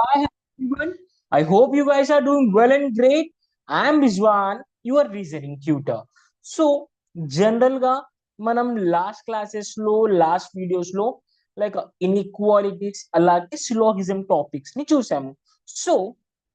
Hi everyone. I hope you guys are doing well and great. I am Rizwan, your reasoning tutor. So, జనరల్గా మనం last వీడియోస్లో like inequalities అలాగే సిలోగిజం topics ని చూసాము. So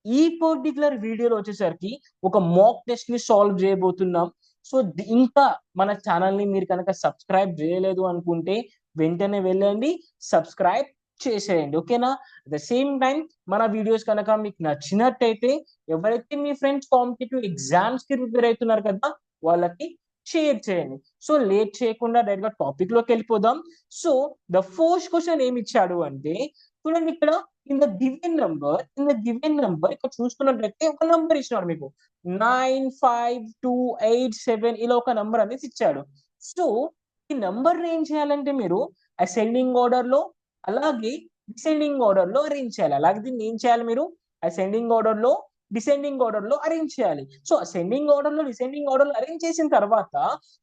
ఈ particular వీడియోలో వచ్చేసరికి ఒక మాక్ టెస్ట్ ని సాల్వ్ చేయబోతున్నాం. సో ఇంకా మన ఛానల్ ని మీరు కనుక సబ్స్క్రైబ్ చేయలేదు అనుకుంటే వెంటనే వెళ్ళండి, సబ్స్క్రైబ్ చేసేయండి. ఓకేనా? అట్ ద సేమ్ టైం మన వీడియోస్ కనుక మీకు నచ్చినట్టయితే ఎవరైతే మీ ఫ్రెండ్స్ కాంపిటేటివ్ ఎగ్జామ్స్ కి ప్రిపేర్ అవుతున్నారు కదా వాళ్ళకి షేర్ చేయండి. సో లేట్ చేయకుండా డైరెక్ట్ గా టాపిక్ లోకి వెళ్ళిపోదాం. సో ద ఫస్ట్ క్వశ్చన్ ఏమి ఇచ్చాడు అంటే, చూడండి ఇక్కడ ఇన్ ద గివెన్ నంబర్ ఇక్కడ చూసుకున్నట్లయితే ఒక నంబర్ ఇచ్చినాడు మీకు 95287 ఇలా ఒక నంబర్ అనేది ఇచ్చాడు. సో ఈ నంబర్ ఏం చేయాలంటే మీరు అసెండింగ్ ఆర్డర్ లో అలాగే డిసెండింగ్ ఆర్డర్ లో అరేంజ్ చేయాలి. అలాగే దీన్ని ఏం చేయాలి మీరు అసెండింగ్ ఆర్డర్ లో డిసెండింగ్ ఆర్డర్ లో అరేంజ్ చేయాలి. సో అసెండింగ్ ఆర్డర్ లో డిసెండింగ్ ఆర్డర్ లో అరేంజ్ చేసిన తర్వాత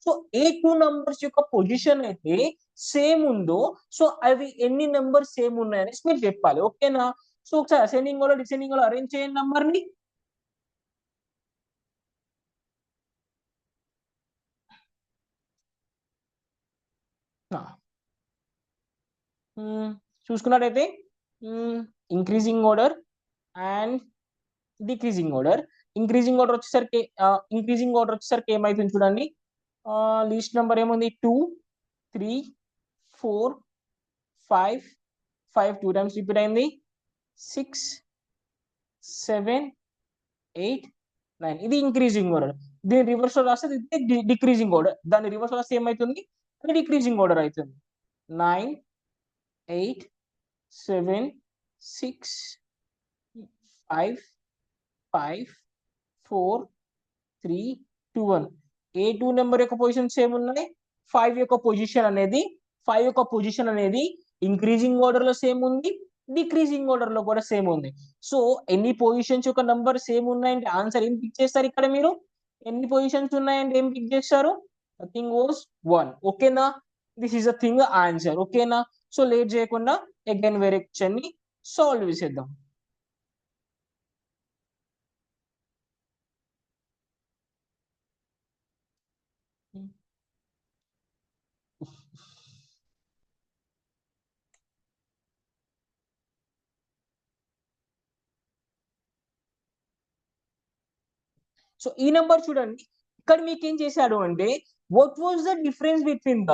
సో ఏ టూ నంబర్స్ యొక్క పొజిషన్ అయితే సేమ్ ఉందో సో అవి ఎన్ని నంబర్స్ సేమ్ ఉన్నాయని మీరు చెప్పాలి. ఓకేనా? సో ఒకసారి ascending order descending order arrange చేయండి నంబర్ ని. చూసుకున్నట్టయితే increasing order and decreasing order. Increasing order వచ్చేసరికి ఏమైతుంది చూడండి. లీస్ట్ నెంబర్ ఏముంది 2 3 4 5 5 టూ టైమ్స్ రిపీట్ అయింది. 6 7 8 9 ఇది ఇంక్రీజింగ్ ఆర్డర్. దీని రివర్స్ లో రాస్తే డిక్రీజింగ్ ఆర్డర్. దాని రివర్స్ లో రాస్తే ఏమైతుంది? అది డిక్రీజింగ్ ఆర్డర్ అవుతుంది. 9 8 7 6 5 5 4 3 2 1. ఏ టూ నెంబర్ యొక్క పొజిషన్ సేమ్ ఉన్నాయి? 5 యొక్క పొజిషన్ అనేది ఇంక్రీజింగ్ ఆర్డర్ లో సేమ్ ఉంది, డిక్రీజింగ్ ఆర్డర్ లో కూడా సేమ్ ఉంది. సో ఎన్ని పొజిషన్స్ యొక్క నంబర్ సేమ్ ఉన్నాయంటే ఆన్సర్ ఏం పిక్ చేస్తారు? ఇక్కడ మీరు ఎన్ని పొజిషన్స్ ఉన్నాయంటే ఏం పిక్ చేస్తారు? Thing was 1. ఓకేనా? This is the thing answer. ఓకేనా? సో లేట్ చేయకుండా అగైన్ వేరే క్వశ్చన్ ని సాల్వ్ చేసేద్దాం. సో ఈ నెంబర్ చూడండి, ఇక్కడ మీకు ఏం చేశాడు అంటే what was the difference between the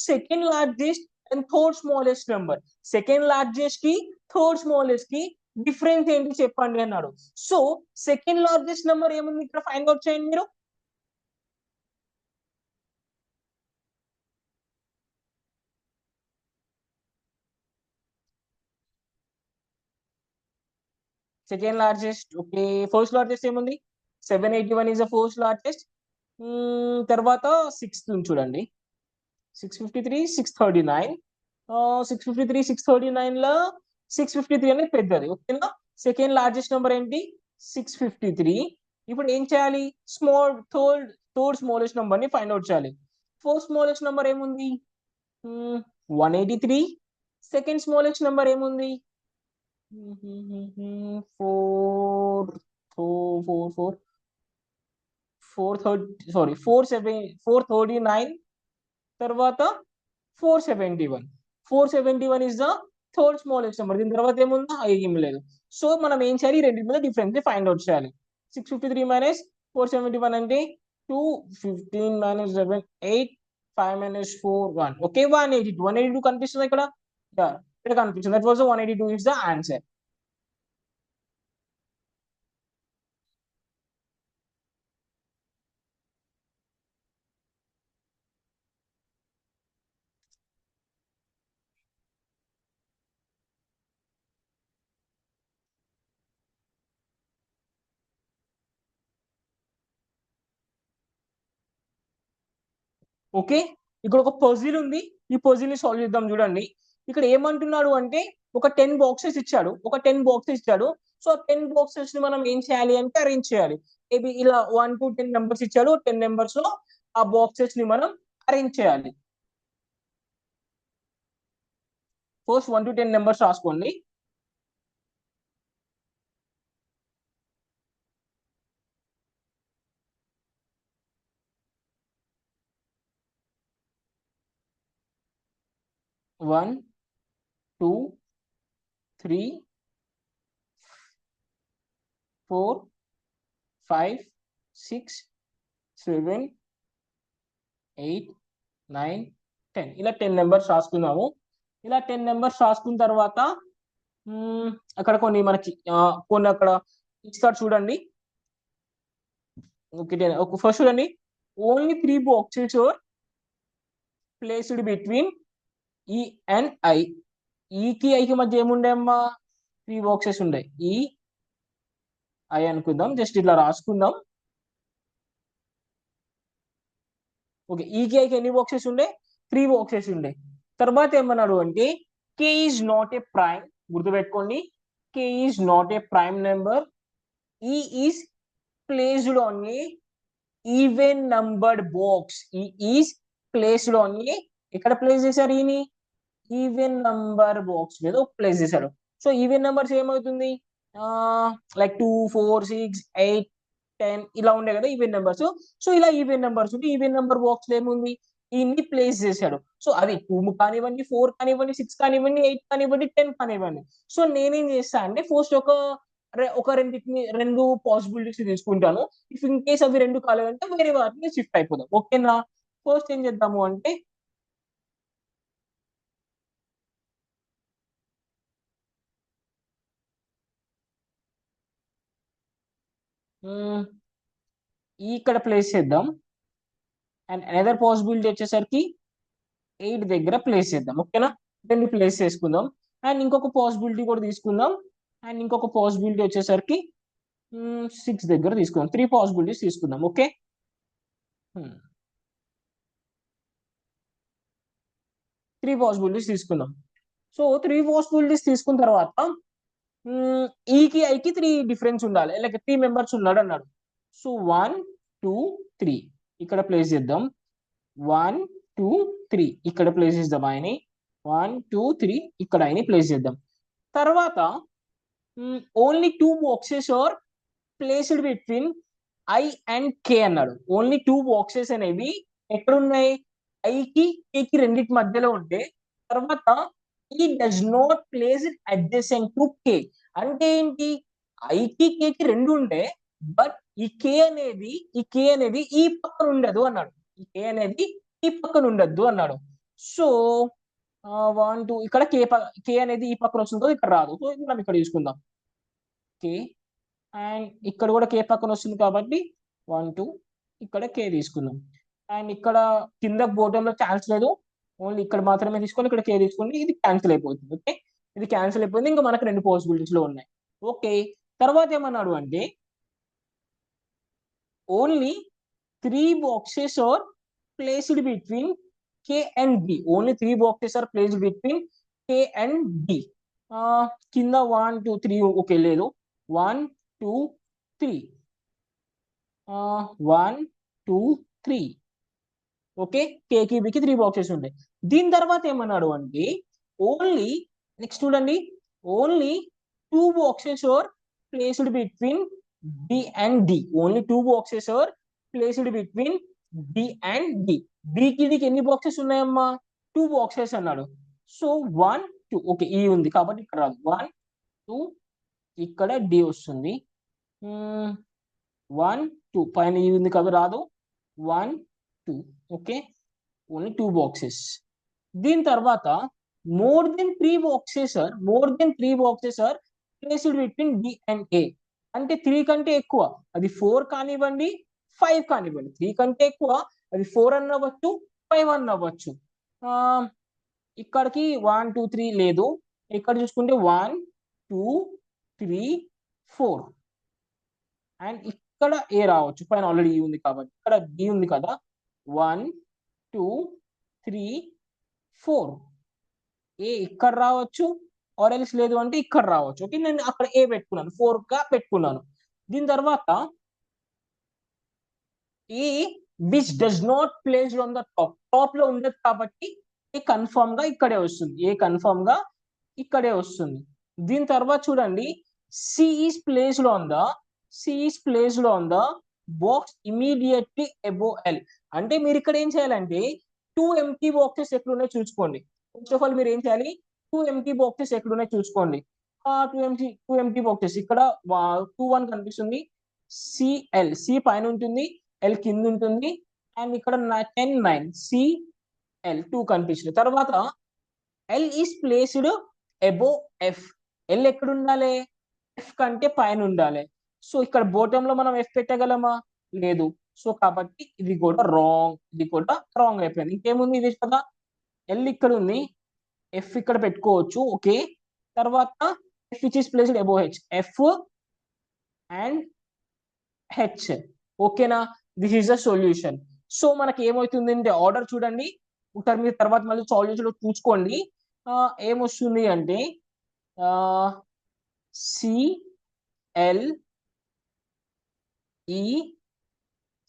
second largest and third smallest number. Second largest కి థర్డ్ స్మాలెస్ట్ కి డిఫరెన్స్ ఏంటి చెప్పండి అన్నాడు. సో సెకండ్ లార్జెస్ట్ నెంబర్ ఏముంది ఇక్కడ ఫైండ్ అవుట్ చేయండి మీరు. Second largest okay. First largest ఏముంది? 781 ఇస్ ద ఫస్ట్ లార్జెస్ట్. తర్వాత సిక్స్త్ చూడండి, 653 639. 653 639 లో 653 అనేది పెద్దది. ఓకేనా? సెకండ్ లార్జెస్ట్ నెంబర్ ఏంటి? 653. ఇప్పుడు ఏం చేయాలి? థర్డ్ స్మాలెస్ట్ నెంబర్ ని ఫైండ్ అవుట్ చేయాలి. ఫస్ట్ స్మాలెస్ట్ నెంబర్ ఏముంది? 183. సెకండ్ స్మాలెస్ట్ నెంబర్ ఏముంది? 4 4 4 439. తర్వాత 471. 471 is the third smallest number. దీని తర్వాత ఏముందా? ఏం లేదు. సో మనం ఏం చేయాలి? ఈ రెండింటి మీద డిఫరెన్స్ ఫైండ్ అవుట్ చేయాలి. 653 మైనస్ 471 అంటే 2, 15 మైనస్ 7 8, 5 మైనస్ 4 1. ఓకే, 182 కనిపిస్తుంది ఇక్కడ. ఇక్కడ కనిపిస్తుంది. That was 182 is the answer. Okay, ఇక్కడ ఒక పజిల్ ఉంది. ఈ పజిల్ ని సాల్వ్ చేద్దాం. చూడండి, ఇక్కడ ఏమంటున్నాడు అంటే ఒక 10 బాక్సెస్ ఇచ్చాడు. సో 10 బాక్సెస్ ని మనం ఏం చేయాలి అంటే అరేంజ్ చేయాలి. మేబీ ఇలా 1 to 10 నెంబర్స్ ఇచ్చాడు. 10 నెంబర్స్ లో ఆ బాక్సెస్ ని మనం అరేంజ్ చేయాలి. ఫస్ట్ 1 to 10 నెంబర్స్ రాసుకోండి. 1 2 3 4 5 6 7 8 9 10 ఇలా 10 నెంబర్స్ రాసుకున్నాము. ఇలా 10 నెంబర్స్ రాసుకున్న తర్వాత అక్కడ కొన్ని మనకి కొన్ని అక్కడ ఇస్తారు చూడండి. ఓకే, ఫస్ట్ చూడండి, only 3 boxes are placed between E and I. ఈకి ఐకి మధ్య ఏముండే అమ్మా? 3 బాక్సెస్ ఉండే. ఈ ఐ అనుకుందాం, జస్ట్ ఇట్లా రాసుకుందాం. ఓకే, ఈకి ఐకి ఎన్ని బాక్సెస్ ఉండే? 3 బాక్సెస్ ఉండే. తర్వాత ఏమన్నాడు అంటే K is not a prime. గుర్తుపెట్టుకోండి, K is not a prime number. E is placed on a even numbered box. E is placed on a, ఎక్కడ ప్లేస్ చేశారు ఈని? ఈవెన్ నంబర్ బాక్స్ మీద ప్లేస్ చేశాడు. సో ఈవెన్ నంబర్స్ ఏమవుతుంది? Like 2 4 6 8 10 ఇలా ఉండే కదా ఈవెన్ నెంబర్స్. సో ఇలా ఈవెన్ నెంబర్స్ ఉంటే ఈవెన్ నెంబర్ బాక్స్ లో ఏముంది? ఇన్ని ప్లేస్ చేశాడు. సో అది 2 కానివ్వండి, 4 కానివ్వండి, 6 కానివ్వండి, 8 కానివ్వండి, 10 కానివ్వండి. సో నేనేం చేస్తా అంటే ఫస్ట్ ఒక రెండు పాసిబిలిటీస్ తీసుకుంటాను. ఇఫ్ ఇన్ కేస్ అవి రెండు కాలేదంటే వేరే వాటిని షిఫ్ట్ అయిపోదాం. ఓకేనా? ఫస్ట్ ఏం చేద్దాము అంటే ఇక్కడ ప్లేస్ చేద్దాం. అండ్ అనదర్ పాసిబిలిటీ వచ్చేసరికి 8 దగ్గర ప్లేస్ చేద్దాం. ఓకేనా? రెండు ప్లేస్ చేసుకుందాం. అండ్ ఇంకొక పాసిబిలిటీ కూడా తీసుకుందాం. అండ్ ఇంకొక పాసిబిలిటీ వచ్చేసరికి 6 దగ్గర తీసుకుందాం. 3 పాసిబిలిటీస్ తీసుకుందాం. ఓకే, 3 పాసిబిలిటీస్ తీసుకుందాం. సో 3 పాసిబిలిటీస్ తీసుకున్న తర్వాత ఈకి ఐకి 3 డిఫరెన్స్ ఉండాలి. లైక్ 3 మెంబర్స్ ఉన్నాడు అన్నాడు. సో 1 2 3 ఇక్కడ ప్లేస్ చేద్దాం. 1 2 3 ఇక్కడ ప్లేస్ చేద్దాం. ఆయన 1 2 3 ఇక్కడ ఆయన ప్లేస్ చేద్దాం. తర్వాత only 2 boxes are placed between I and K అన్నాడు. ఓన్లీ 2 బాక్సెస్ అనేవి ఎక్కడున్నాయి? ఐకి కేకి రెండింటి మధ్యలో ఉంటే, తర్వాత E does not place it adjacent to K. అంటే ఏంటి? ఐకి కేకి రెండు ఉండే, బట్ ఈ కే అనేది ఈ పక్కన ఉండదు అన్నాడు. ఈ కే అనేది ఈ పక్కన ఉండద్దు అన్నాడు. సో 1 2 ఇక్కడ కే అనేది ఈ పక్కన వస్తుంది, ఇక్కడ రాదు. సో మనం ఇక్కడ తీసుకుందాం కే. అండ్ ఇక్కడ కూడా కే పక్కన వస్తుంది కాబట్టి 1 2 ఇక్కడ కే తీసుకుందాం. అండ్ ఇక్కడ కింద బోటంలో ఛాన్స్ లేదు, ఓన్లీ ఇక్కడ మాత్రమే తీసుకొని ఇక్కడ కే తీసుకోండి. ఇది క్యాన్సిల్ అయిపోతుంది. ఓకే, ఇది క్యాన్సిల్ అయిపోయింది. ఇంకా మనకు రెండు పాసిబిలిటీస్ లో ఉన్నాయి. ఓకే, తర్వాత ఏమన్నాడు అంటే only 3 boxes are placed between K and B. Only 3 boxes are placed between K and B. కింద 1 2 3 ఓకే లేదు. 1 2 3 1 2 3 ఓకే, కేకి బికి 3 బాక్సెస్ ఉంటాయి. దీని తర్వాత ఏమన్నాడు అంటే ఓన్లీ నెక్స్ట్ చూడండి, only 2 boxes are placed between B and D. Only 2 boxes are placed between B and D. బికి డికి ఎన్ని బాక్సెస్ ఉన్నాయమ్మా? 2 బాక్సెస్ అన్నాడు. సో 1 2 ఓకే, ఈ ఉంది కాబట్టి ఇక్కడ రాదు. 1 2 ఇక్కడ డి వస్తుంది. 1 2 పైన ఈ ఉంది కాబట్టి రాదు. 1 2 ఓకే, ఓన్లీ 2 బాక్సెస్. దీని తర్వాత more than 3 boxes are placed between B and A. అంటే 3 కంటే ఎక్కువ, అది 4 కానివ్వండి 5 కానివ్వండి. 3 కంటే ఎక్కువ, అది 4 అన్న అవ్వచ్చు 5 అన్న అవ్వచ్చు. ఇక్కడికి 1 2 3 లేదు. ఇక్కడ చూసుకుంటే 1 2 3 4 అండ్ ఇక్కడ ఏ రావచ్చు, పైన ఆల్రెడీ ఈ ఉంది కాబట్టి. ఇక్కడ డి ఉంది కదా, 1 2 3 4 ఏ ఇక్కడ రావచ్చు, ఆర్ ఎల్స్ లేదు అంటే ఇక్కడ రావచ్చు. ఓకే, నేను అక్కడ ఏ పెట్టుకున్నాను, 4 గా పెట్టుకున్నాను. దీని తర్వాత A which does not placed on the top. Top లో ఉండదు కాబట్టి ఏ కన్ఫర్మ్ గా ఇక్కడే వస్తుంది. ఏ కన్ఫర్మ్ గా ఇక్కడే వస్తుంది. దీని తర్వాత చూడండి, C is placed on the box immediately above L. అంటే మీరు ఇక్కడ ఏం చేయాలంటే 2 ఎంటీ బాక్సెస్ ఎక్కడ ఉన్నాయో చూసుకోండి. ఫస్ట్ ఆఫ్ ఆల్ మీరు ఏం చేయాలి, 2 ఎంప్టీ బాక్సెస్ ఎక్కడ ఉన్నాయి చూసుకోండి. 2 ఎంప్టీ బాక్సెస్ ఇక్కడ 2 1 కనిపిస్తుంది. సి పైన ఉంటుంది, ఎల్ కింద ఉంటుంది, అండ్ ఇక్కడ 10 9 సిఎల్ 2 కనిపిస్తుంది. తర్వాత L is placed above F. L ఎక్కడ ఉండాలి, ఎఫ్ కంటే పైన ఉండాలి. సో ఇక్కడ బోటమ్ లో మనం ఎఫ్ పెట్టగలమా, లేదు. సో కాబట్టి ఇది కూడా రాంగ్ అయిపోయింది. ఇంకేముంది, ఇది కదా ఎల్ ఇక్కడ ఉంది, ఎఫ్ ఇక్కడ పెట్టుకోవచ్చు, ఓకే. తర్వాత F which is placed above H, F and H, ఓకేనా. This is the solution. So మనకి ఏమవుతుంది అంటే ఆర్డర్ చూడండి, ఒకసారి మీరు తర్వాత మళ్ళీ సాల్వ్ చేసి చూసుకోండి. ఏమొస్తుంది అంటే CLE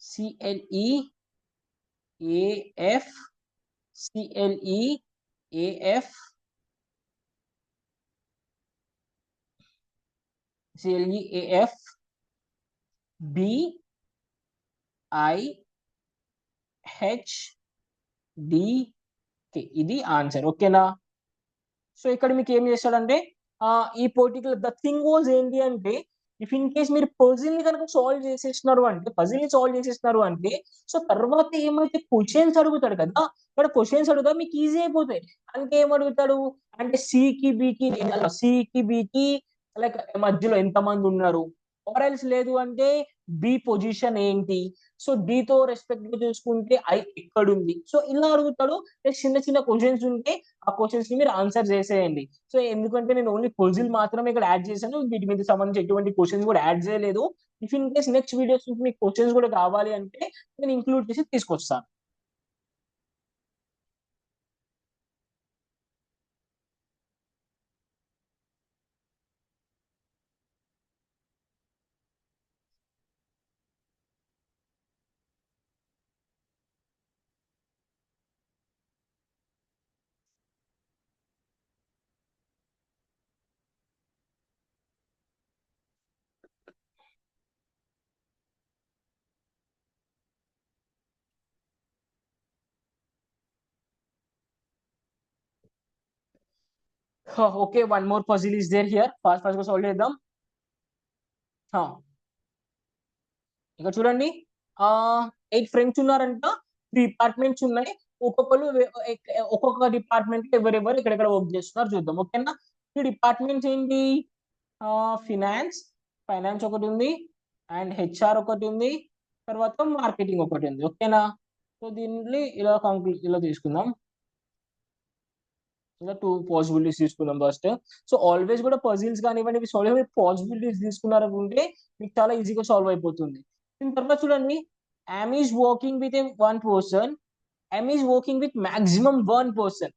CLE AF CLE AF CLE AF BIHDK, ఇది ఆన్సర్, ఓకేనా. సో ఇక్కడ మీకు ఏం చేస్తాడంటే ఈ పర్టికులర్ ద థింగ్ వాజ్ ఏంటి అంటే, ఇఫ్ ఇన్ కేస్ మీరు పజిల్ ని కనుక పజిల్ ని సాల్వ్ చేసేసినారు అంటే, సో తర్వాత ఏమైతే క్వశ్చన్స్ అడుగుతాడు కదా, ఇక్కడ క్వశ్చన్స్ అడుగుతా మీకు ఈజీ అయిపోతాయి. అంటే ఏం అడుగుతాడు అంటే, సికి బికి లైక్ మధ్యలో ఎంత మంది ఉన్నారు, ఆర్ఎల్స్ లేదు అంటే బి పొజిషన్ ఏంటి, సో తో రెస్పెక్ట్ గా చూసుకుంటే ఐ ఎక్కడుంది, సో ఇలా అడుగుతాడు. చిన్న చిన్న క్వశ్చన్స్ ఉంటే ఆ క్వశ్చన్స్ ని మీరు ఆన్సర్ చేసేయండి. సో ఎందుకంటే నేను ఓన్లీ పజిల్ మాత్రమే ఇక్కడ యాడ్ చేశాను, వీటి మీద సంబంధించి ఎటువంటి క్వశ్చన్స్ కూడా యాడ్ చేయలేదు. If in case next videos నుంచి మీకు క్వశ్చన్స్ కూడా కావాలి అంటే నేను ఇంక్లూడ్ చేసి తీసుకొస్తాను. Okay, one more puzzle is there here, fast గా సాల్వ్ చేద్దాం. ఇక్కడ చూడండి, 8 ఫ్రెండ్స్ ఉన్నారంట, 3 డిపార్ట్మెంట్స్ ఉన్నాయి. ఒక్కొక్క డిపార్ట్మెంట్ లో ఎవరెవరు ఎక్కడెక్కడ వర్క్ చేస్తున్నారు చూద్దాం, ఓకేనా. ఈ డిపార్ట్మెంట్స్ ఏంటి, ఫైనాన్స్ ఫైనాన్స్ ఒకటి ఉంది, అండ్ హెచ్ఆర్ ఒకటి ఉంది, తర్వాత మార్కెటింగ్ ఒకటి ఉంది, ఓకేనా. సో దీన్ని ఇలా తీసుకుందాం, ఇలా 2 పాసిబిలిటీస్ తీసుకుందాం ఫస్ట్. సో ఆల్వేస్ కూడా పజిల్స్ కానివ్వండి, ఇవి సాల్వ్ పాసిబిలిటీస్ తీసుకున్నారనుకుంటే మీకు చాలా ఈజీగా సాల్వ్ అయిపోతుంది. దీని తర్వాత చూడండి, M is working with one person, M is working with maximum 1 person.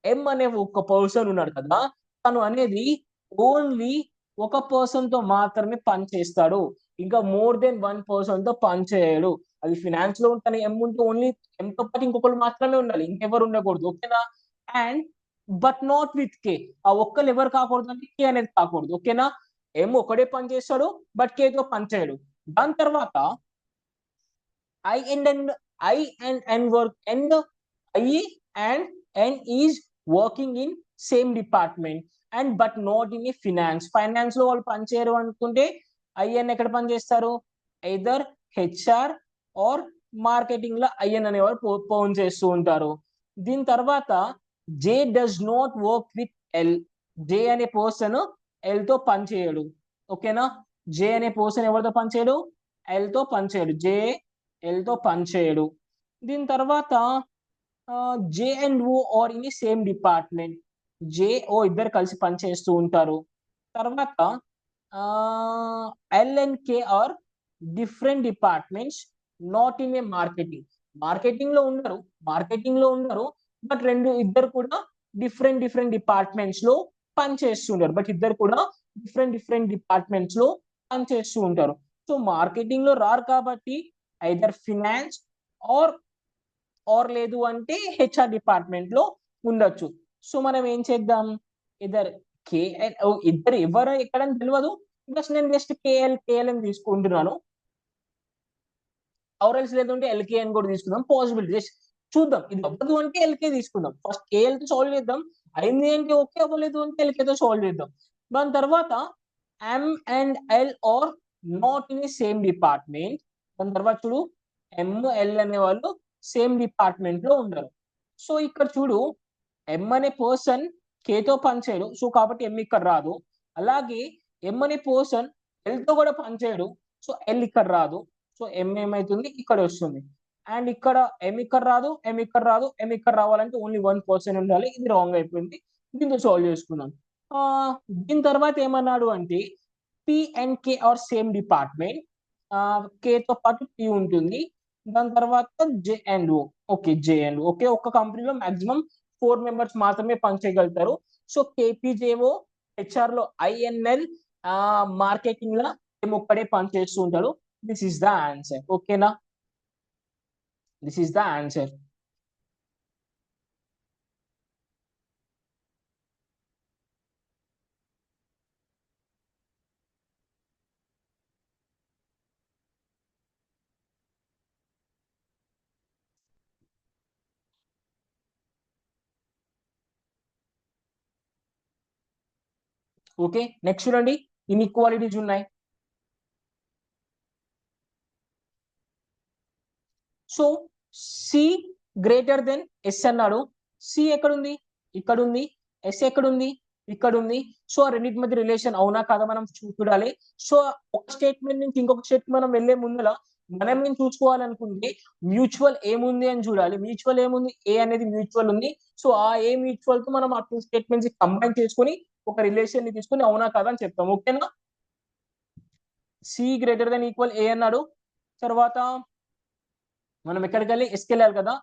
M అనే ఒక పర్సన్ ఉన్నాడు కదా, తను అనేది ఓన్లీ ఒక పర్సన్ తో మాత్రమే పని చేస్తాడు, ఇంకా మోర్ దెన్ 1 person తో పని చేయడు. అది ఫినాన్స్ లో ఉంటాను, ఎం ఉంటే ఓన్లీ ఎం తో పాటు ఇంకొకరు మాత్రమే ఉండాలి, ఇంకెవరు ఉండకూడదు, ఓకేనా. అండ్ బట్ నాట్ విత్ కే, ఆ ఒక్కరు ఎవరు కాకూడదు అంటే కే అనేది కాకూడదు, ఓకేనా. ఎం ఒకడే పని చేస్తాడు, బట్ కే తో పని చేయడు. దాని తర్వాత I and N work and I and N is working in same department and but not in a finance లో వాళ్ళు పనిచేయరు అనుకుంటే ఐఎన్ ఎక్కడ పని చేస్తారు, ఐదర్ హెచ్ఆర్ ఆర్ మార్కెటింగ్ లో ఐఎన్ అనేవారు పని చేస్తూ ఉంటారు. దీని తర్వాత J does not work with L, J అనే పర్సన్ ఎల్ తో పని చేయడు, ఓకేనా. జే అనే పర్సన్ ఎవరితో పని చేయడు, ఎల్ తో పని చేయడు, జే ఎల్ తో పని చేయడు. దీని తర్వాత J and O are in same department, J O ఇద్దరు కలిసి పని చేస్తూ ఉంటారు. తర్వాత L and K are different departments, not in a marketing లో ఉండరు, బట్ ఇద్దరు కూడా డిఫరెంట్ డిపార్ట్మెంట్స్ లో పని చేస్తుంటారు, బట్ ఇద్దరు కూడా డిఫరెంట్ డిపార్ట్మెంట్స్ లో పని చేస్తూ ఉంటారు. సో మార్కెటింగ్ లో రారు కాబట్టి ఐదర్ ఫినాన్స్ ఆర్ లేదు అంటే హెచ్ఆర్ డిపార్ట్మెంట్ లో ఉండొచ్చు. సో మనం ఏం చేద్దాం, ఇద్దరు ఎవరు ఎక్కడ తెలియదు, నేను జస్ట్ కేఎల్ అని తీసుకుంటున్నాను, ఆర్ఎల్స్ లేదంటే ఎల్కే అని కూడా తీసుకుందాం, పాసిబిలిటీ చూద్దాం. ఇది అవ్వదు అంటే ఎల్కే తీసుకుందాం. ఫస్ట్ కేఎల్‌తో సాల్వ్ చేద్దాం. అయింది అంటే ఓకే. అవ్వలేదు అంటే ఎల్కేతో సాల్వ్ చేద్దాం. దాని తర్వాత M and L R not in A same department. దాని తర్వాత చూడు ఎం, ఎల్ అనేవాళ్ళు సేమ్ డిపార్ట్మెంట్ లో ఉండరు. సో ఇక్కడ చూడు ఎం అనే పర్సన్ కేతో పనిచేయడు. సో కాబట్టి ఎం ఇక్కడ రాదు. అలాగే ఎం అనే పర్సన్ ఎల్ తో కూడా పనిచేయడు. సో ఎల్ ఇక్కడ రాదు. సో ఎం ఏమైతుంది ఇక్కడ వస్తుంది. అండ్ ఇక్కడ ఎం ఇక్కడ రాదు, ఎం ఇక్కడ రాదు, ఎం ఇక్కడ రావాలంటే ఓన్లీ 1% ఉండాలి. ఇది రాంగ్ అయిపోయింది. దీంతో సాల్వ్ చేసుకున్నాం. ఆ దీని తర్వాత ఏమన్నాడు అంటే P and K are same department. K తో పాటు పి ఉంటుంది. దాని తర్వాత J and O. Okay, J and okay. ఒక కంపెనీలో మాక్సిమం 4 మెంబర్స్ మాత్రమే పనిచేయగలుగుతారు. సో కేపీజేఓ హెచ్ఆర్ లో ఐఎన్ఎల్, మార్కెటింగ్ లో ఒక్కడే పనిచేస్తూ ఉంటాడు. This is the answer. ఓకేనా? This is the answer. Okay, next చూడండి. ఇన్ఈక్వాలిటీస్ ఉన్నాయి. So C greater than S అన్నాడు. సి ఎక్కడుంది? ఇక్కడ ఉంది. ఎస్ ఎక్కడుంది? ఇక్కడ ఉంది. సో ఆ రెండింటి మధ్య రిలేషన్ అవునా కాదా మనం చూడాలి. సో ఒక స్టేట్మెంట్ నుంచి ఇంకొక స్టేట్మెంట్ మనం వెళ్లే ముందర మనం ఏం చూసుకోవాలనుకుంటే మ్యూచువల్ ఏముంది అని చూడాలి. మ్యూచువల్ ఏముంది? ఏ అనేది మ్యూచువల్ ఉంది. సో ఆ ఏ మ్యూచువల్ తో మనం ఆ టూ స్టేట్మెంట్స్ కంబైన్ చేసుకొని ఒక రిలేషన్ ని తీసుకొని అవునా కాదా అని చెప్తాం. ఓకేనా? సి గ్రేటర్ దెన్ ఈక్వల్ ఏ అన్నాడు. తర్వాత మనం ఎక్కడికి వెళ్ళి ఎస్కి వెళ్ళాలి కదా.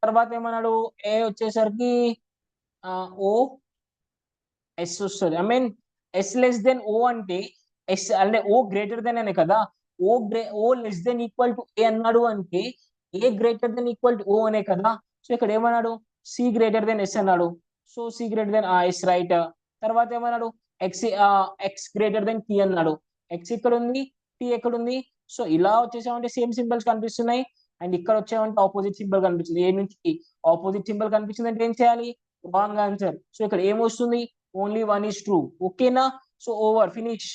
తర్వాత ఏమన్నాడు? ఏ వచ్చేసరికి ఓ ఎస్ వస్తుంది. I mean S less than O అంటే ఎస్ అంటే ఓ గ్రేటర్ దెన్ అనే కదా. O less than equal to A అన్నాడు అంటే A greater than equal to O అనే కదా. సో ఇక్కడ ఏమన్నాడు? సి గ్రేటర్ దెన్ ఎస్ అన్నాడు. So C greater than S, right. తర్వాత ఏమన్నాడు? X X greater than T అన్నాడు. ఎక్స్ ఇక్కడ ఉంది, టీ ఎక్కడ ఉంది. సో ఇలా వచ్చేసామంటే సేమ్ సింబల్స్ కనిపిస్తున్నాయి. అండ్ ఇక్కడ వచ్చామంటే ఆపోజిట్ సింబల్ కనిపిస్తుంది. ఏ నుంచి ఆపోజిట్ సింబల్ కనిపించింది అంటే ఏం చేయాలి? Wrong answer. సో ఇక్కడ ఏమొస్తుంది? Only one is true. ఓకేనా? So over, finish.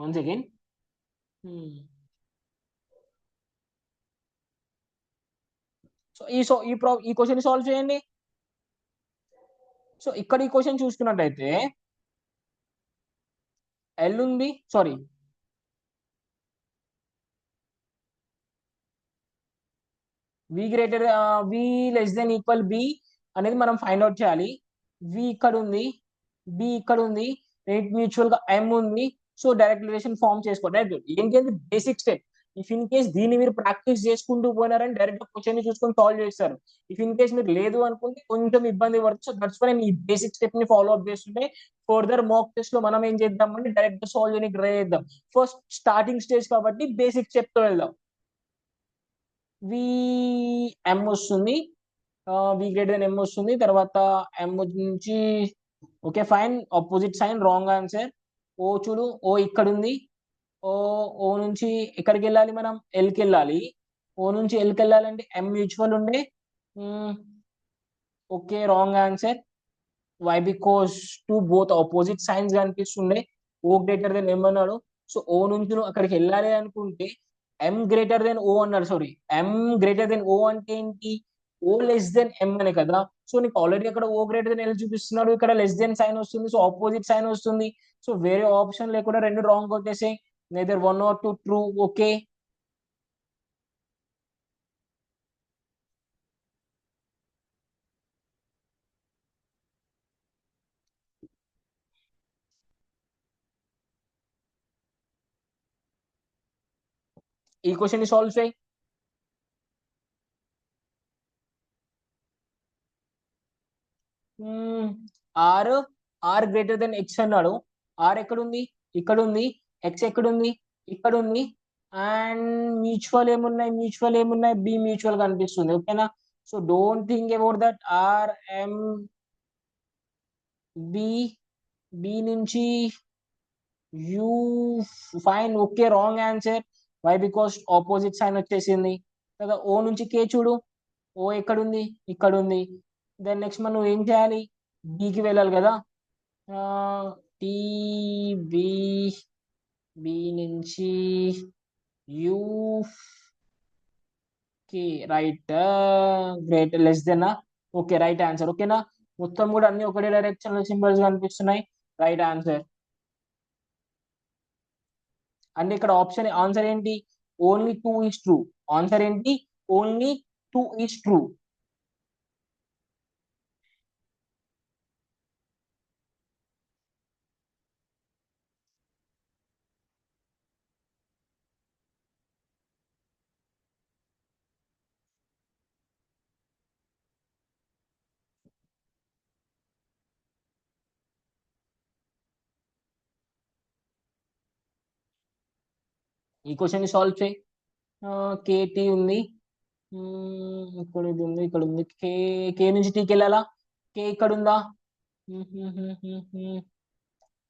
Once again. So ఈ క్వశ్చన్ సాల్వ్ చేయండి. సో ఇక్కడ ఈ క్వశ్చన్ చూసుకున్నట్టయితే ఎల్ ఉంది, sorry, V greater V less than equal B అనేది మనం ఫైండ్ అవుట్ చేయాలి. వి ఇక్కడ ఉంది, బి ఇక్కడ ఉంది, మ్యూచువల్ గా ఎం ఉంది. సో డైరెక్ట్ రిలేషన్ ఫార్మ్ చేసుకోండి. ఏంటి అంటే basic step. If in case దీన్ని మీరు ప్రాక్టీస్ చేసుకుంటూ పోయినారని డైరెక్ట్ క్వశ్చన్ ని చూసుకొని సాల్వ్ చేస్తారు. ఇఫ్ ఇన్ కేస్ మీరు లేదు అనుకుంటే కొంచెం ఇబ్బంది పడుతుంది. సో దట్స్ వై నేను ఈ బేసిక్ స్టెప్ ని ఫాలో అప్ చేస్తుంటే ఫర్దర్ మాక్ టెస్ట్ లో మనం ఏం చేద్దామంటే డైరెక్ట్ సాల్వ్ చేయడానికి ట్రై చేద్దాం. ఫస్ట్ స్టార్టింగ్ స్టేజ్ కాబట్టి బేసిక్ స్టెప్ తో వెళ్దాం. వి ఎం వస్తుంది, వి గ్రేటర్ దెన్ ఎం వస్తుంది. తర్వాత ఎం నుంచి okay fine, opposite sign, wrong answer. O చూడు, ఓ ఇక్కడ ఉంది. ఓ ఓ నుంచి ఎక్కడికి వెళ్ళాలి మనం? ఎల్కి వెళ్ళాలి. ఓ నుంచి ఎల్కి వెళ్ళాలంటే ఎం మ్యూచువల్ ఉండే. Okay, wrong answer. Why? Because two both opposite signs కనిపిస్తుండే. ఓ గ్రేటర్ దెన్ ఎం అన్నాడు. సో ఓ నుంచి నువ్వు అక్కడికి వెళ్ళాలి అనుకుంటే ఎం గ్రేటర్ దెన్ ఓ అన్నాడు. సారీ, ఎం గ్రేటర్ దెన్ ఓ అంటే ఏంటి? ఓ లెస్ దెన్ ఎం అనే కదా. సో నీకు ఆల్రెడీ అక్కడ ఓ గ్రేటర్ దెన్ ఎల్ చూపిస్తున్నాడు, ఇక్కడ లెస్ దెన్ సైన్ వస్తుంది. సో ఆపోజిట్ సైన్ వస్తుంది. సో వేరే ఆప్షన్ లేకుండా రెండు రాంగ్ కొట్టేసాయి. Neither one or two true. Okay, ఈ క్వశ్చన్ ని సాల్వ్ చేయి. R R greater than X అన్నాడు. ఆర్ ఎక్కడుంది? ఇక్కడ ఉంది. ఎక్స్ ఎక్కడుంది? ఇక్కడ ఉంది. అండ్ మ్యూచువల్ ఏమున్నాయి? మ్యూచువల్ ఏమున్నాయి? బి మ్యూచువల్ కనిపిస్తుంది. ఓకేనా? So don't think about that RM B, B నుంచి U, fine, okay, wrong answer. Why? Because opposite sign వచ్చేసింది కదా. ఓ నుంచి కే చూడు, ఓ ఎక్కడుంది, ఇక్కడ ఉంది. దెన్ నెక్స్ట్ మనం ఏం చేయాలి, బికి వెళ్ళాలి కదా. టీ, బి, బి నుంచి you, K, right, great, less than, okay, right answer. ఓకేనా, మొత్తం కూడా అన్ని ఒకటే డైరెక్షన్ లో సింబల్స్ కనిపిస్తున్నాయి. Right answer. అంటే ఇక్కడ ఆప్షన్ ఆన్సర్ ఏంటి, only two is true. Answer ఏంటి, ఓన్లీ టూ ఈస్ ట్రూ. ఈ క్వశ్చన్ సాల్వ్ చేయి. కేటీ ఉంది, ఇక్కడ ఇది ఉంది, ఇక్కడ ఉంది. కే, కే నుంచి టీకి వెళ్ళాలా. కే ఇక్కడ ఉందా.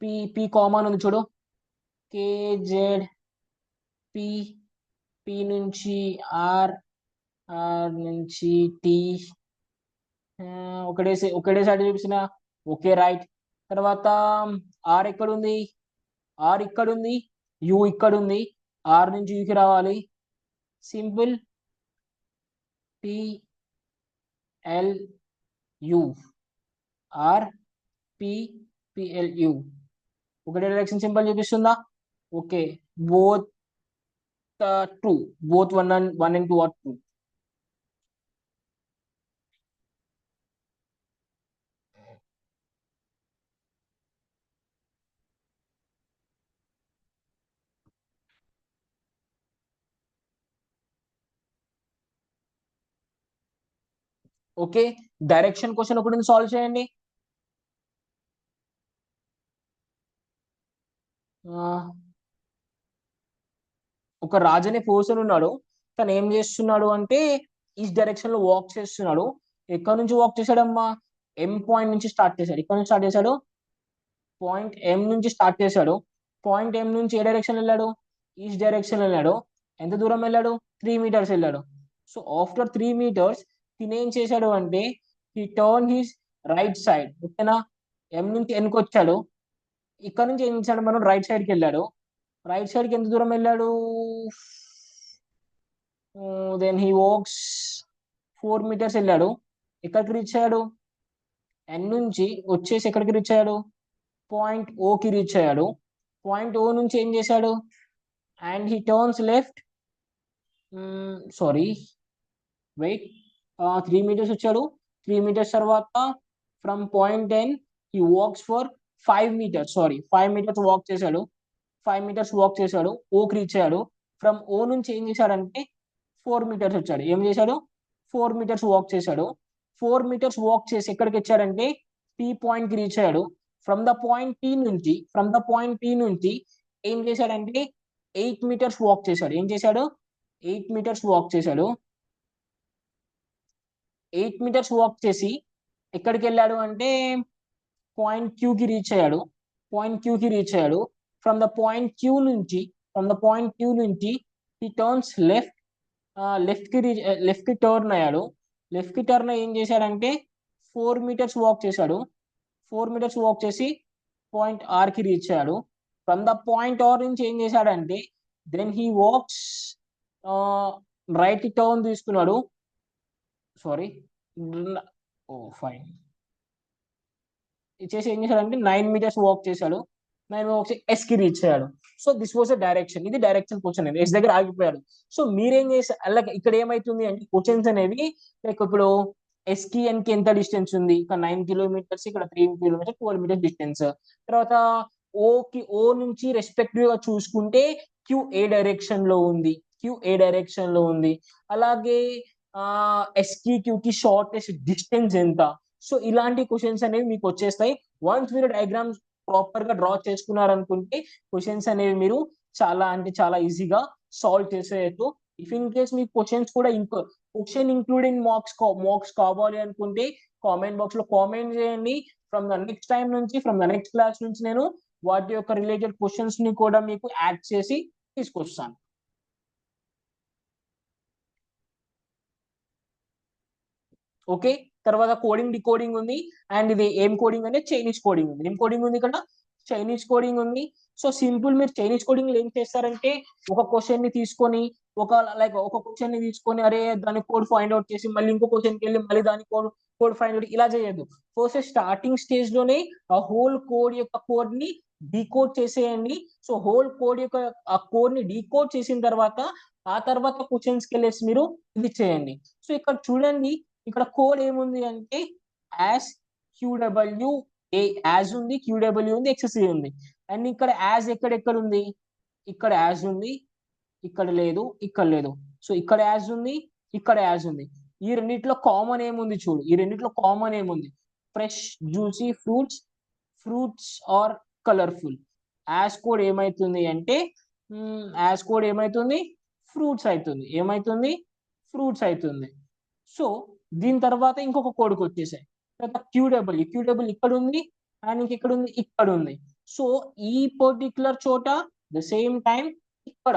పి, పి కామన్ ఉంది చూడు. కే, జెడ్, పి, పి నుంచి ఆర్, ఆర్ నుంచి టి. ఒకటే సైడ్ చూపిస్తున్నా. Okay, right. తర్వాత ఆర్ ఎక్కడ ఉంది, ఆర్ ఇక్కడ ఉంది, యు ఇక్కడ ఉంది. ఆర్ నుంచి యూకి రావాలి. Simple, T, L, U, R, P, PL, U. ఒకటే డైరెక్షన్ సింబల్ చూపిస్తుందా. Okay, both true, both one and two are true. Okay, direction question ఒకటి సాల్వ్ చేయండి. ఒక రాజు అనే పర్సన్ ఉన్నాడు. తను ఏం చేస్తున్నాడు అంటే ఈస్ట్ డైరెక్షన్ లో వాక్ చేస్తున్నాడు. ఎక్కడ నుంచి వాక్ చేశాడమ్మా, ఎం పాయింట్ నుంచి స్టార్ట్ చేశాడు. ఇక్కడ నుంచి స్టార్ట్ చేశాడు, పాయింట్ ఎం నుంచి స్టార్ట్ చేశాడు. పాయింట్ ఎం నుంచి ఏ డైరెక్షన్ వెళ్ళాడు, ఈస్ట్ డైరెక్షన్ వెళ్ళాడు. ఎంత దూరం వెళ్ళాడు, 3 meters వెళ్ళాడు. సో ఆఫ్టర్ 3 meters తినేం చేశాడు అంటే he turn his right side. ఓకేనా, ఎం నుంచి ఎన్కి వచ్చాడు. ఇక్కడ నుంచి ఏం చేశాడు, మనం రైట్ సైడ్ కి వెళ్ళాడు. రైట్ సైడ్ కి ఎంత దూరం వెళ్ళాడు, దెన్ హీ వాక్స్ 4 meters వెళ్ళాడు. ఎక్కడికి రీచ్ అయ్యాడు, ఎన్ నుంచి వచ్చేసి ఎక్కడికి రీచ్ అయ్యాడు, పాయింట్ ఓకి రీచ్ అయ్యాడు. పాయింట్ ఓ నుంచి ఏం చేశాడు, and he turns left. Sorry, wait, 3 meters వచ్చాడు. 3 meters తర్వాత from point N he walks for 5 meters, sorry 5 meters walk చేశాడు. 5 meters వాక్ చేశాడు, ఓకి రీచ్ అయ్యాడు. ఫ్రమ్ ఓ నుంచి ఏం చేశాడంటే 4 meters వచ్చాడు. ఏం చేశాడు, 4 meters వాక్ చేశాడు. 4 meters వాక్ చేసి ఎక్కడికి వచ్చాడంటే పి పాయింట్ కి రీచ్ అయ్యాడు. ఫ్రమ్ ద పాయింట్ టీ నుంచి ఏం చేశాడంటే 8 meters వాక్ చేశాడు. ఏం చేశాడు, 8 meters వాక్ చేశాడు. 8 meters వాక్ చేసి ఎక్కడికి వెళ్ళాడు అంటే పాయింట్ క్యూ కి రీచ్ అయ్యాడు. పాయింట్ క్యూ కి రీచ్ అయ్యాడు. ఫ్రమ్ ద పాయింట్ క్యూ నుంచి ఫ్రమ్ ద పాయింట్ క్యూ నుంచి హీ టర్న్స్ లెఫ్ట్. లెఫ్ట్ కి టర్న్ అయ్యాడు. లెఫ్ట్ కి టర్న్ ఏం చేశాడంటే 4 meters వాక్ చేశాడు. 4 meters వాక్ చేసి పాయింట్ ఆర్ కి రీచ్ అయ్యాడు. ఫ్రమ్ ద పాయింట్ ఆర్ నుంచి ఏం చేశాడంటే then he walks, right turn తీసుకున్నాడు. సారీ, ఓ ఫైన్, చేసి ఏం చేశాడంటే 9 meters వాక్ చేశాడు. 9 వాక్ ఎస్ కి రీచ్ అయ్యాడు. So this was a direction. ఇది డైరెక్షన్ క్వశ్చన్ అనేది ఎస్ దగ్గర ఆగిపోయాడు. సో మీరేం చేశారు, అలాగే ఇక్కడ ఏమైతుంది అంటే క్వశ్చన్స్ అనేవి లైక్ ఇప్పుడు ఎస్ కి ఎన్ కి ఎంత డిస్టెన్స్ ఉంది, ఇక్కడ 9 kilometers, ఇక్కడ 3 kilometers, 12 meters డిస్టెన్స్. తర్వాత ఓ నుంచి రెస్పెక్టివ్ గా చూసుకుంటే క్యూ ఏ డైరెక్షన్ లో ఉంది, క్యూ ఏ డైరెక్షన్ లో ఉంది. అలాగే ఎస్ కి క్యూ కి షార్టెస్ట్ డిస్టెన్స్ ఎంత. సో ఇలాంటి క్వశ్చన్స్ అనేవి మీకు వచ్చేస్తాయి. వన్స్ మీరు డయాగ్రామ్స్ ప్రాపర్ గా డ్రా చేసుకున్నారనుకుంటే క్వశ్చన్స్ అనేవి మీరు చాలా అంటే చాలా ఈజీగా సాల్వ్ చేసేయచ్చు. If in case me questions కూడా ఇంకో క్వశ్చన్ ఇంక్లూడింగ్ మార్క్స్ కావాలి అనుకుంటే కామెంట్ బాక్స్ లో కామెంట్ చేయండి. ఫ్రమ్ ద నెక్స్ట్ టైం నుంచి, ఫ్రమ్ ద నెక్స్ట్ క్లాస్ నుంచి నేను వాటి యొక్క రిలేటెడ్ క్వశ్చన్స్ ని కూడా మీకు యాడ్ చేసి తీసుకొస్తాను. ఓకే, తర్వాత కోడింగ్ డికోడింగ్ ఉంది. అండ్ ఇది ఏం కోడింగ్ అంటే చైనీస్ కోడింగ్ ఉంది. ఏం కోడింగ్ ఉంది ఇక్కడ? చైనీస్ కోడింగ్ ఉంది. సో సింపుల్, మీరు చైనీస్ కోడింగ్ ఏం చేస్తారంటే ఒక క్వశ్చన్ ని తీసుకొని ఒక క్వశ్చన్ ని తీసుకొని అరే దాని కోడ్ ఫైండ్ అవుట్ చేసి మళ్ళీ ఇంకో క్వశ్చన్ కి వెళ్ళి మళ్ళీ దాని కోడ్ ఫైండ్ అవుట్ ఇలా చేయొద్దు. ఫస్ట్ స్టార్టింగ్ స్టేజ్ లోనే ఆ హోల్ కోడ్ యొక్క కోడ్ ని డీకోడ్ చేసేయండి. సో హోల్ కోడ్ యొక్క ఆ కోడ్ ని డీకోడ్ చేసిన తర్వాత ఆ తర్వాత క్వశ్చన్స్ కి వెళ్ళేసి మీరు ఇది చేయండి. సో ఇక్కడ చూడండి, ఇక్కడ కోడ్ ఏముంది అంటే యాజ్ క్యూడబ్ల్యూ ఏ యాజ్ ఉంది, క్యూడబ్ల్యూ ఉంది, ఎక్స్సి ఉంది. అండ్ ఇక్కడ యాజ్ ఎక్కడెక్కడ ఉంది? ఇక్కడ యాజ్ ఉంది, ఇక్కడ లేదు, ఇక్కడ లేదు. సో ఇక్కడ యాజ్ ఉంది, ఇక్కడ యాజ్ ఉంది. ఈ రెండిట్లో కామన్ ఏముంది చూడు, ఈ రెండిట్లో కామన్ ఏముంది? Fresh juicy fruits, fruits are colourful. As code ఏమైతుంది అంటే యాజ్ కోడ్ ఏమైతుంది? ఫ్రూట్స్ అవుతుంది. ఏమైతుంది? ఫ్రూట్స్ అవుతుంది. సో దీని తర్వాత ఇంకొక కోడ్కి వచ్చేసాయి. తర్వాత క్యూడబుల్ ఇక్కడ ఉంది అండ్ ఇంకెక్కడ ఉంది? ఇక్కడ ఉంది. సో ఈ పర్టికులర్ చోట ద సేమ్ టైం ఇక్కడ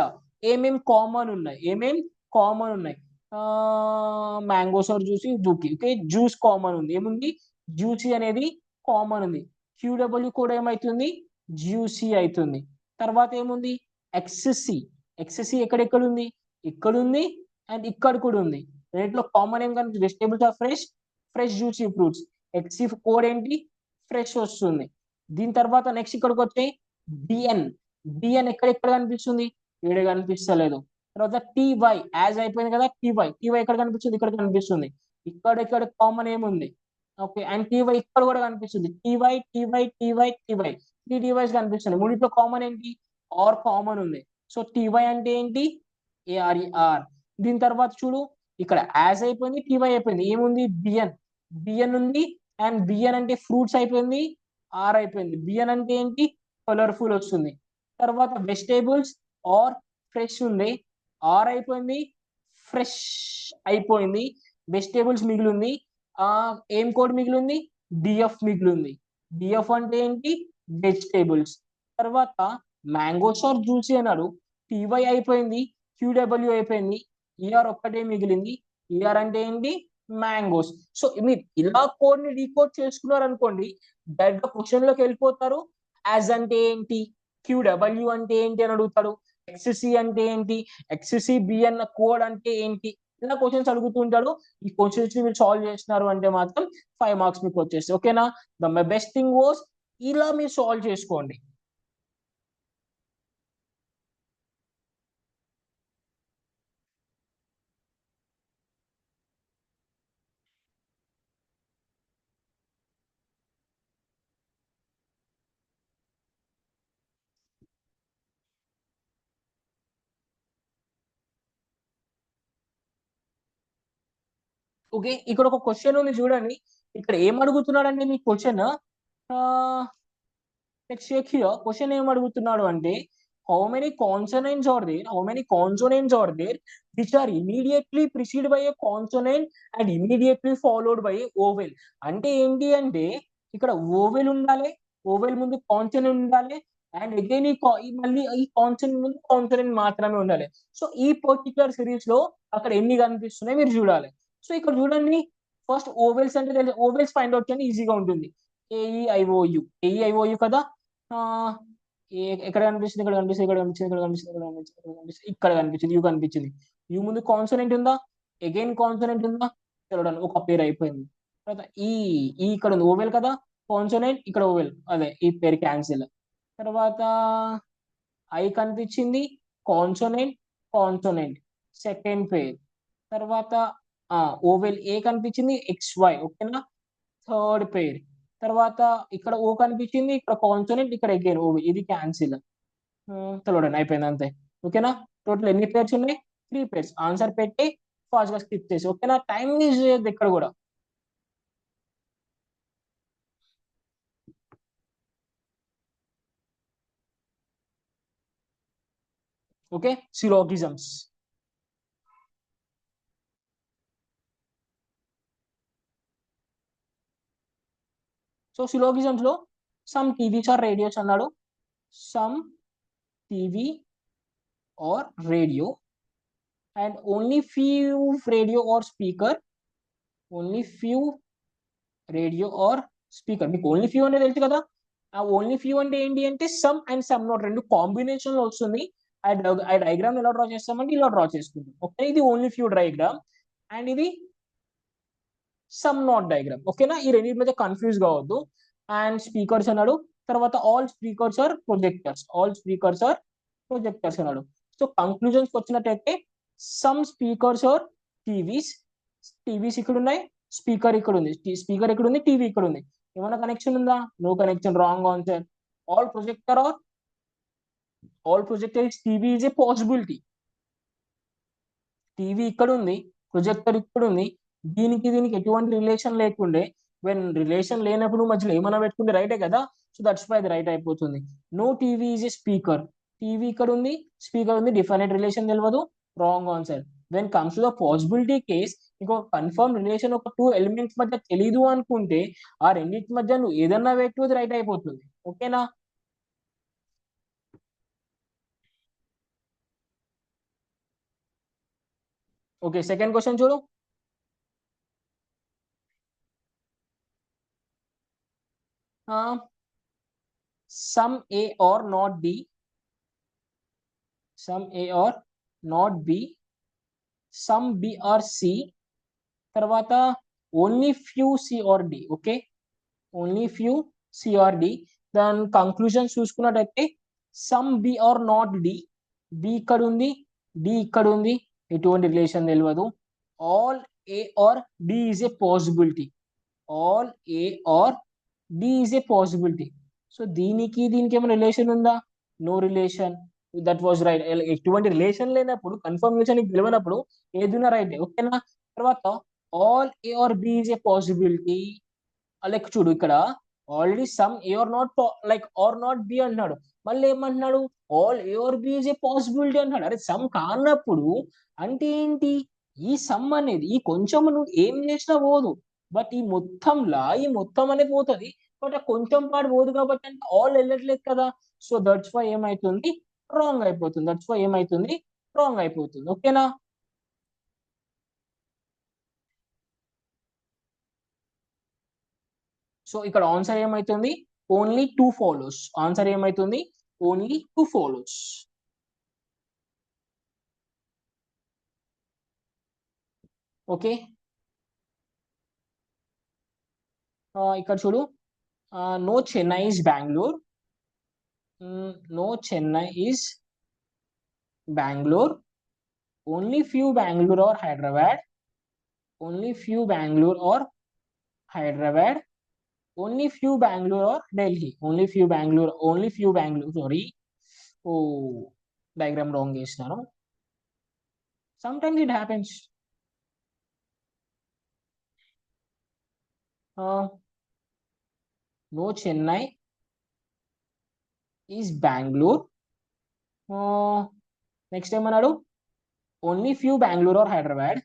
ఏమేం కామన్ ఉన్నాయి? కామన్ ఉన్నాయి? మ్యాంగోస్ ఆర్ జ్యూసీ, జూకి. ఓకే, జ్యూస్ కామన్ ఉంది. ఏముంది? జ్యూసీ అనేది కామన్ ఉంది. క్యూడబ్ల్యూ కూడా ఏమైతుంది? జ్యూసీ అవుతుంది. తర్వాత ఏముంది? ఎక్స్సి. ఎక్స్సి ఎక్కడెక్కడ ఉంది? ఇక్కడ ఉంది అండ్ ఇక్కడ కూడా ఉంది. రెండిట్లో కామన్ ఏం కనిపిస్తుంది? Vegetables are fresh juicy fruits. ఎక్సి కోడ్ ఏంటి? ఫ్రెష్ వస్తుంది. దీని తర్వాత నెక్స్ట్ ఇక్కడికి వచ్చాయి బిఎన్. బిఎన్ ఎక్కడ కనిపిస్తుంది? ఇక్కడ కనిపిస్తలేదు. తర్వాత టీవై యాజ్ అయిపోయింది కదా, టీవై ఎక్కడ కనిపిస్తుంది? ఇక్కడ కనిపిస్తుంది. ఇక్కడ కామన్ ఏముంది? ఓకే, అండ్ టీవై ఇక్కడ కూడా కనిపిస్తుంది. టీవై 3 టీవైస్ కనిపిస్తుంది. మూడిట్లో కామన్ ఏంటి? ఆర్ కామన్ ఉంది. సో టీవై అంటే ఏంటి? ఏఆర్ఈఆర్. దీని తర్వాత చూడు, ఇక్కడ యాజ్ అయిపోయింది, టీవై అయిపోయింది. ఏముంది? బిఎన్ ఉంది. అండ్ బిఎన్ అంటే ఫ్రూట్స్ అయిపోయింది, ఆర్ అయిపోయింది. బిఎన్ అంటే ఏంటి? కలర్ఫుల్ వస్తుంది. తర్వాత వెజిటేబుల్స్ ఆర్ ఫ్రెష్ ఉంది, ఆర్ అయిపోయింది, ఫ్రెష్ అయిపోయింది. వెజిటేబుల్స్ మిగిలింది. ఏం కోడ్ మిగిలింది? డిఎఫ్ మిగిలింది. డిఎఫ్ అంటే ఏంటి? వెజిటేబుల్స్. తర్వాత మ్యాంగోస్ ఆర్ జ్యూసీ అన్నాడు. టీవై అయిపోయింది, క్యూడబ్ల్యూ అయిపోయింది, ఈఆర్ ఒక్కటే మిగిలింది. ఈఆర్ అంటే ఏంటి? మ్యాంగోస్. సో మీరు ఇలా కోడ్ ని డీకోడ్ చేసుకున్నారు అనుకోండి, డైరెక్ట్ గా క్వశ్చన్ లోకి వెళ్ళిపోతారు. యాజ్ అంటే ఏంటి? క్యూడబ్ల్యూ అంటే ఏంటి అని అడుగుతాడు. ఎక్స్సి అంటే ఏంటి? ఎక్స్సి బి అన్న కోడ్ అంటే ఏంటి? ఇలా క్వశ్చన్స్ అడుగుతుంటాడు. ఈ క్వశ్చన్స్ ని మీరు సాల్వ్ చేస్తున్నారు అంటే మాత్రం 5 మార్క్స్ మీకు వచ్చేస్తాయి. ఓకేనా? ద బెస్ట్ థింగ్ వాస్ ఇలా మీరు సాల్వ్ చేసుకోండి. ఓకే, ఇక్కడ ఒక క్వశ్చన్ ఉంది చూడండి. ఇక్కడ ఏం అడుగుతున్నాడంటే మీ క్వశ్చన్ చెక్ హియర్. క్వశ్చన్ ఏం అడుగుతున్నాడు అంటే how many consonants are there which are immediately preceded by a consonant and immediately followed by a vowel. అంటే ఏంటి అంటే ఇక్కడ ఓవెల్ ఉండాలి, ఓవెల్ ముందు కాన్సోనెంట్ ఉండాలి, అండ్ అగైన్ మళ్ళీ ఈ కాన్సోనెంట్ ముందు కాన్సోనెంట్ మాత్రమే ఉండాలి. సో ఈ పర్టికులర్ సిరీస్ లో అక్కడ ఎన్ని కనిపిస్తున్నాయి మీరు చూడాలి. సో ఇక్కడ చూడండి, ఫస్ట్ ఓవెల్స్ అంటే ఓవెల్స్ ఫైండ్ అవుట్ చేయండి, ఈజీగా ఉంటుంది. ఏఈఐఓయు కదా. ఆ ఎక్కడ కనిపిస్తుంది? ఇక్కడ కనిపిస్తుంది, ఇక్కడ కనిపిస్తుంది, ఇక్కడ కనిపిస్తుంది, ఇక్కడ కనిపిస్తుంది, ఇక్కడ కనిపిస్తుంది, ఇక్కడ కనిపించింది. యూ కనిపించింది. యూ ముందు కాన్సోనెంట్ ఉందా? అగైన్ కాన్సోనెంట్ ఉందా? చూడండి, ఒక పేరు అయిపోయింది. తర్వాత ఈ ఇక్కడ ఉంది ఓవెల్ కదా, కాన్సోనెంట్ ఇక్కడ ఓవెల్, అదే ఈ పేరు క్యాన్సిల్. తర్వాత ఐ కనిపించింది, కాన్సోనెంట్, కాన్సోనెంట్, సెకండ్ పేర్. తర్వాత ఓవెల్ ఏ కనిపించింది, XY. ఓకేనా? థర్డ్ పేర్. తర్వాత ఇక్కడ ఓ కనిపించింది, ఇక్కడ కాన్సోనెంట్, ఇక్కడ అగైన్ ఓ, ఇది క్యాన్సిల్. చూడండి అయిపోయింది అంతే. ఓకేనా? టోటల్ ఎన్ని పేర్స్ ఉన్నాయి? 3 పేర్స్. ఆన్సర్ పెట్టి ఫాస్ట్ గా స్కిప్ చేసి. ఓకేనా? టైం యూజ్ చేయొద్దు ఇక్కడ కూడా. ఓకే, సిలోగిజమ్స్. సో సిలోగిజమ్స్ లో సమ్ టీవీస్ ఆర్ రేడియోస్ అన్నాడు. Some TV are radio and only few radio are speaker. Only few radio are speaker. మీకు ఓన్లీ ఫ్యూ అనేది తెలుసు కదా. ఆ ఓన్లీ ఫ్యూ అంటే ఏంటి అంటే సమ్ అండ్ సమ్ నాట్ రెండు కాంబినేషన్ లో వస్తుంది. ఆ డయాగ్రామ్ ఎలా డ్రా చేస్తామంటే ఇలా డ్రా చేసుకుంటాం. ఓకే, ఇది ఓన్లీ ఫ్యూ డయాగ్రామ్ అండ్ ఇది సమ్ నాట్ డయాగ్రామ్. ఓకేనా, ఈ రెండింటి మధ్య కన్ఫ్యూజ్ కావద్దు. అండ్ స్పీకర్స్ అన్నాడు. తర్వాత all speakers are projectors. All speakers are projectors అన్నాడు. సో కంక్లూజన్స్ వచ్చినట్టయితే some speakers are TVs. TVs ఇక్కడ ఉన్నాయి, స్పీకర్ ఇక్కడ ఉంది. స్పీకర్ ఇక్కడ ఉంది, టీవీ ఇక్కడ ఉంది. ఏమైనా కనెక్షన్ ఉందా? No connection. Wrong answer. All projector are all projector TV is a possibility. TV ఇక్కడ ఉంది, ప్రొజెక్టర్ ఇక్కడ ఉంది. దీనికి ఎటువంటి రిలేషన్ లేకుండే. వెన్ రిలేషన్ లేనప్పుడు మధ్యలో ఏమైనా పెట్టుకుంటే రైటే కదా. సో దట్స్ వై అది రైట్ అయిపోతుంది. No TV is a speaker. TV ఇక్కడ ఉంది, స్పీకర్ ఉంది, డిఫరెంట్ రిలేషన్ తెలియదు. Wrong answer. When comes to the possibility case, ఇంకో కన్ఫర్మ్ రిలేషన్ ఒక టూ ఎలిమెంట్స్ మధ్య తెలీదు అనుకుంటే ఆ రెండింటి మధ్య నువ్వు ఏదన్నా పెట్టు, అది రైట్ అయిపోతుంది. ఓకేనా. ఓకే, సెకండ్ క్వశ్చన్ చూడు. Some A are not B. Some A are not B. Some B are C. తర్వాత only few C are D. Okay, only few C are D. దాని కంక్లూజన్ చూసుకున్నట్టయితే some B are not D. B ఇక్కడ ఉంది, D ఇక్కడ ఉంది, ఎటువంటి relation తెలియదు. All A are D is a possibility. All A are D is a possibility. So దీనికి ఏమైనా రిలేషన్ ఉందా? No relation. That was right. ఎటువంటి రిలేషన్ లేనప్పుడు, కన్ఫర్మేషన్ తెలియనప్పుడు ఏదైనా రైట్. ఓకేనా. తర్వాత all A are B is a possibility. Like చూడు ఇక్కడ already some A are not, like are not B అంటున్నాడు. మళ్ళీ ఏమంటున్నాడు? All A are B is a possibility అంటున్నాడు. అరే సమ్ కానప్పుడు అంటే ఏంటి? ఈ సమ్ అనేది ఈ కొంచెం నువ్వు ఏం చేసినా పోదు, బట్ ఈ మొత్తం అనేది పోతుంది. బట్ ఆ కొంచెం పాటు పోదు కాబట్టి అంటే ఆల్ వెళ్ళట్లేదు కదా. సో దట్స్ వై ఏమైతుంది? రాంగ్ అయిపోతుంది. దట్స్ వై ఏమైతుంది? రాంగ్ అయిపోతుంది. ఓకేనా. సో ఇక్కడ ఆన్సర్ ఏమైతుంది? Only two follows. ఆన్సర్ ఏమైతుంది? Only two follows. ఓకే, ఇక్కడ చూడు. No Chennai is Bengaluru. No Chennai is Bengaluru. Only few Bengaluru are Hyderabad. Only few Bengaluru are Hyderabad. Only few Bengaluru are Delhi. Only few Bengaluru, only few Bengaluru. Sorry, oh diagram wrong చేసినాను. Sometimes it happens. No Chennai is Bengaluru. Next ఏమన్నాడు? Only few Bengaluru are Hyderabad.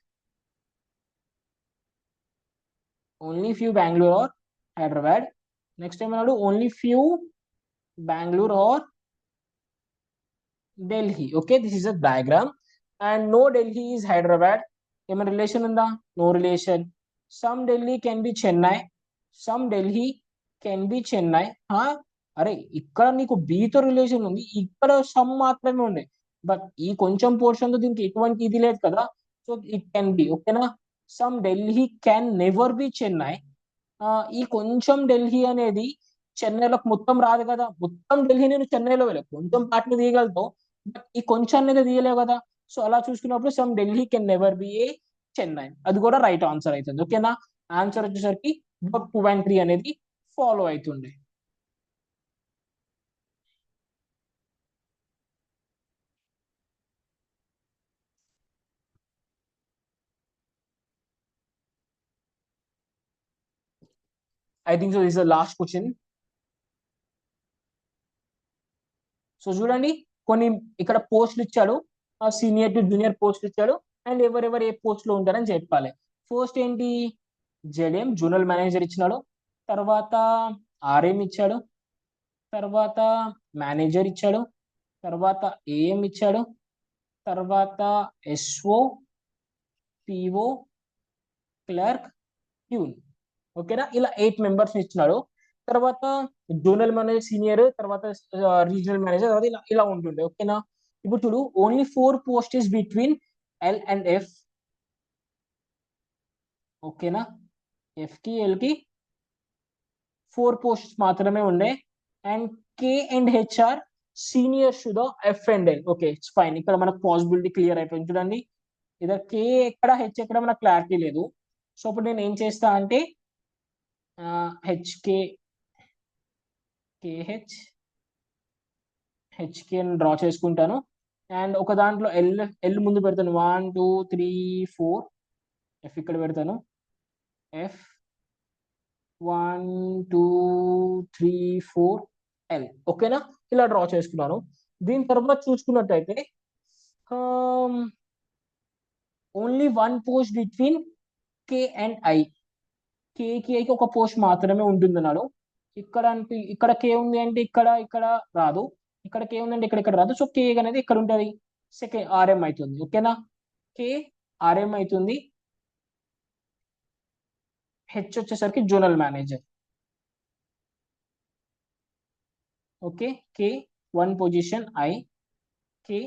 Only few Bengaluru are Hyderabad. Next ఏమన్నాడు? Only few Bengaluru are Delhi. Okay, this is a diagram. And no Delhi is Hyderabad. ఏమైనా relation ఉందా? No relation. Some Delhi can be Chennai. Some Delhi can be Chennai. అరే ఇక్కడ నీకు బీతో relation ఉంది, ఇక్కడ some మాత్రమే ఉంది. బట్ ఈ కొంచెం పోర్షన్ తో దీనికి ఎటువంటి ఇది లేదు కదా. So it can be. ఓకేనా. Some Delhi can never be Chennai. ఈ కొంచెం ఢిల్లీ అనేది చెన్నైలోకి మొత్తం రాదు కదా. మొత్తం ఢిల్లీ నేను చెన్నైలో వెళ్ళావు, కొంచెం పార్ట్ని తీయగలుగుతావు, బట్ ఈ కొంచెం అనేది తీయలేవు కదా. సో అలా చూసుకున్నప్పుడు some Delhi can never be a Chennai. అది కూడా రైట్ ఆన్సర్ అవుతుంది. ఓకేనా. ఆన్సర్ వచ్చేసరికి 2 and 3 అనేది ఫాలో అవుతుండే. I think so this the last question. So చూడండి, కొన్ని ఇక్కడ పోస్టులు ఇచ్చాడు. సీనియర్ టు జూనియర్ పోస్టులు ఇచ్చాడు. అండ్ ఎవరెవరు ఏ పోస్ట్ లో ఉంటారని చెప్పాలి. ఫస్ట్ ఏంటి? జేడిఎం జోనల్ మేనేజర్ ఇచ్చినాడు. తర్వాత ఆర్ఎం ఇచ్చాడు, తర్వాత మేనేజర్ ఇచ్చాడు, తర్వాత ఏఎం ఇచ్చాడు, తర్వాత ఎస్ఓ, పిఓ, క్లర్క్, ప్యూన్. ఓకేనా, ఇలా 8 మెంబర్స్ ఇచ్చినాడు. తర్వాత జోనల్ మేనేజర్ సీనియర్, తర్వాత రీజనల్ మేనేజర్, తర్వాత ఇలా ఇలా ఉంటుండే. ఓకేనా, ఇప్పుడు చూడు, only 4 posts between L and F. ఓకేనా, ఎఫ్ కి ఎల్ కి 4 పోస్ట్స్ మాత్రమే ఉండే. And K and HR seniors to the F and L. Okay, it's fine. ఇక్కడ మనకు పాసిబిలిటీ క్లియర్ అయిపోయింది చూడండి. ఇదే కే ఎక్కడ హెచ్ ఎక్కడ మనకు క్లారిటీ లేదు. సో ఇప్పుడు నేను ఏం చేస్తా అంటే హెచ్కే, కేహెచ్, హెచ్కే అని డ్రా చేసుకుంటాను. అండ్ ఒక దాంట్లో ఎల్ ఎల్ ముందు పెడతాను, 1 2 3 4. ఎఫ్ ఇక్కడ పెడతాను, ఎఫ్ 1 2 3 4 ఎల్. ఓకేనా, ఇలా డ్రా చేసుకున్నాను. దీని తర్వాత చూసుకున్నట్టయితే only 1 post between K and I. కి ఐకి ఒక పోస్ట్ మాత్రమే ఉంటుంది అన్నాడు. ఇక్కడ అంటే ఇక్కడ కే ఉంది అంటే ఇక్కడ ఇక్కడ రాదు, ఇక్కడ కే ఉంది అంటే ఇక్కడ ఇక్కడ రాదు. సో కే అనేది ఇక్కడ ఉంటుంది, సెకండ్ ఆర్ఎం అవుతుంది. ఓకేనా, కే ఆర్ఎం అవుతుంది. హెచ్ వచ్చేసరికి zonal manager. Okay, K 1 position I, K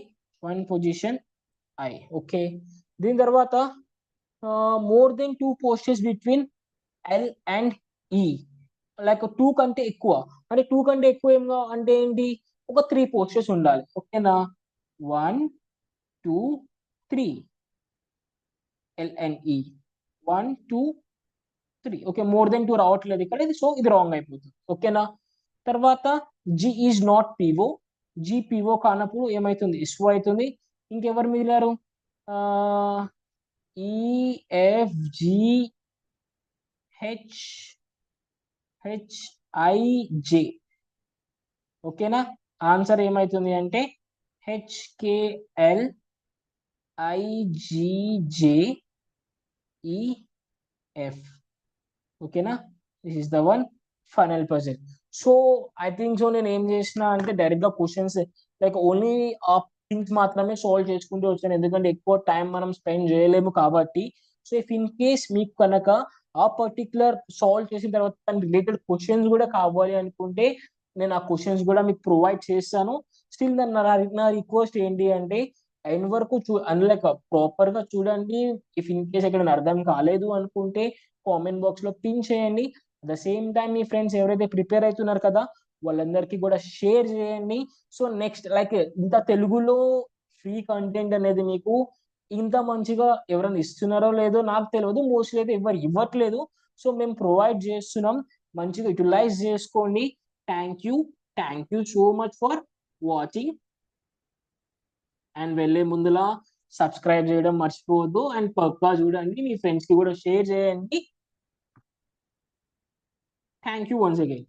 1 position I. Okay, దీని తర్వాత more then 2 posts between L and ఈ. లైక్ 2 కంటే ఎక్కువ, అంటే 2 కంటే ఎక్కువ ఏం అంటే ఏంటి, ఒక 3 పోస్టెస్ ఉండాలి. ఓకేనా, 1 2 3 ఎల్ఎన్ఈ 1 2 3. ఓకే, మోర్ దెన్ 2 రావట్లేదు ఇక్కడ, ఇది సో ఇది రాంగ్ అయిపోతుంది. ఓకేనా, తర్వాత G is not PO. G PO కానప్పుడు ఏమైతుంది, ఎస్ఓ అవుతుంది. ఇంకెవరు మిగిలారు, EF G H H I J. ఓకేనా, ఆన్సర్ ఏమైతుంది అంటే హెచ్కేఎల్ ఐజీజేఈఎఫ్. ఓకేనా, this is the one final puzzle. So I think so నేను ఏం చేసిన అంటే డైరెక్ట్ గా క్వశ్చన్స్ లైక్ ఓన్లీ ఆ థింగ్స్ మాత్రమే సాల్వ్ చేసుకుంటూ వచ్చాను, ఎందుకంటే ఎక్కువ టైం మనం స్పెండ్ చేయలేము కాబట్టి. సో ఇఫ్ ఇన్ కేస్ మీకు కనుక ఆ పర్టికులర్ సాల్వ్ చేసిన తర్వాత దాని రిలేటెడ్ క్వశ్చన్స్ కూడా కావాలి అనుకుంటే నేను ఆ క్వశ్చన్స్ కూడా మీకు ప్రొవైడ్ చేస్తాను. స్టిల్ నా రిక్వెస్ట్ ఏంటి అంటే ఎండ్ వరకు లైక్ ప్రాపర్ గా చూడండి. ఇఫ్ ఇన్ కేస్ ఎక్కడ అర్థం కాలేదు అనుకుంటే కామెంట్ బాక్స్ లో పిన్ చేయండి. At the same time me friends ఎవరైతే ప్రిపేర్ అవుతున్నారు కదా వాళ్ళందరికీ కూడా షేర్ చేయండి. సో నెక్స్ట్ లైక్ ఇంత తెలుగులో ఫ్రీ కంటెంట్ అనేది మీకు ఇంత మంచిగా ఎవరైనా ఇస్తున్నారో లేదో నాకు తెలియదు, మోస్ట్లీ అయితే ఎవరు ఇవ్వట్లేదు. సో మేము ప్రొవైడ్ చేస్తున్నాం, మంచిగా యూటిలైజ్ చేసుకోండి. Thank you so much for watching. And వెళ్ళే ముందులా సబ్స్క్రైబ్ చేయడం మర్చిపోవద్దు. అండ్ పక్కా చూడండి, మీ ఫ్రెండ్స్ కి కూడా షేర్ చేయండి. Thank you once again.